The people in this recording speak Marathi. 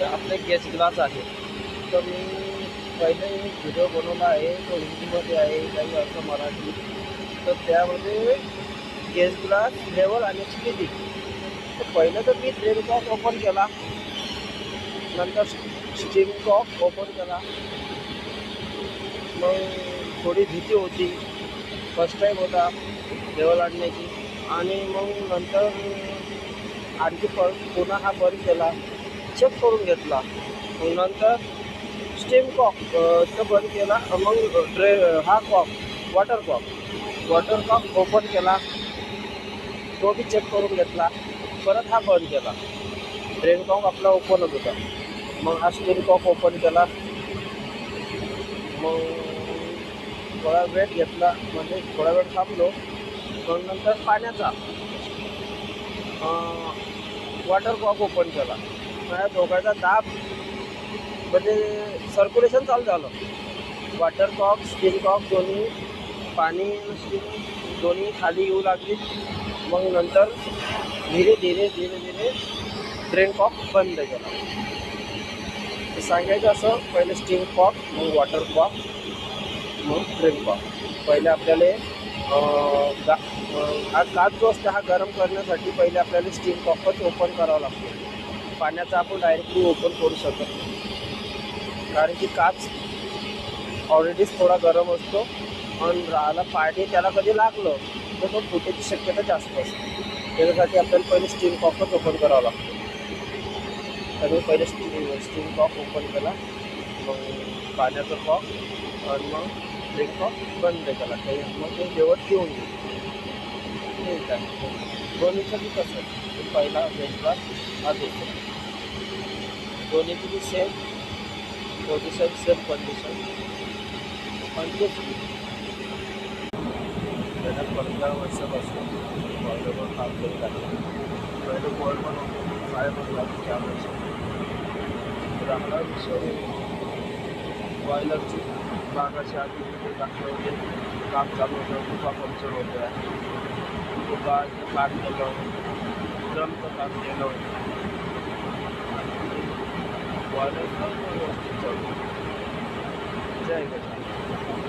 आपले गॅस ग्लास आहे. तर मी पहिले एक व्हिडिओ बनवला आहे, तो हिंदीमध्ये आहे, काही असं मराठी. तर त्यामध्ये गॅस ग्लास लेवल आणण्याची विधी. तर पहिलं तर मी ड्रेन कॉक ओपन केला, नंतर स्टीम कॉक ओपन केला. मग थोडी भीती होती, फर्स्ट टाईम होता लेवल आणण्याची. आणि मग नंतर आणखी पुन्हा हा बंद केला, चेक करून घेतला. मग नंतर स्टीम कॉक तो बंद केला. मग हा कॉक वॉटर कॉक ओपन केला, तो बी चेक करून घेतला. परत हा बंद केला. ड्रेन कॉक आपला ओपनच होता. मग हा स्टीम कॉक ओपन केला. मग थोडा वेळ घेतला, म्हणजे थोडा वेळ थांबलो. मग नंतर पाण्याचा वॉटर कॉक ओपन केला. माझ्या दोघांचा दाब म्हणजे सर्क्युलेशन चालू झालं. वॉटर कॉक स्टीम कॉक दोन्ही, पाणी स्टीम दोन्ही खाली येऊ लागली. मग नंतर धीरे धीरे ड्रेन कॉक बंद केला. सांगायचं असं, पहिले स्टीम कॉक, मग वॉटर कॉक, मग ड्रेन कॉक. पहिले आपल्याला हा काच जो असतो हा गरम करण्यासाठी पहिले आपल्याला स्टीम कॉकच ओपन करावा लागतो. पाण्याचा आपण डायरेक्टली ओपन करू शकत नाही, कारण की काच ऑलरेडीच थोडा गरम असतो. आणि राहिला पाणी त्याला कधी लागलं तर तो फुटायची शक्यता जास्त असते. त्याच्यासाठी आपल्याला पहिले स्टीम कॉकच ओपन करावा लागतो. तर मी पहिले स्टीम कॉक ओपन केला, मग पाण्याचा कॉक, आणि मग ड्रिंक कॉक बंद केला. काही मग ते जेवण घेऊन गेली. ठीक आहे. दोन्हीचं बी कसं, पहिला वेस्टला हा दुसरा, दोन्हीची बी सेम पोझिशन, सेम कंडिशन. आणि तेच त्याला 15 वर्षापासून बॉयलरवर काम करत आहे. पहिले बॉल पण काय बनला त्या वर्ष चांगला विषय. बॉयलरची बागाच्या आधी ते टाकलं होते, काम चालू होतं, तुपा पंक्चर होत्या, तुपाचं काम केलं, ड्रमचं काम केलं. बॉयलर व्यवस्थित चालू. जय गजानन.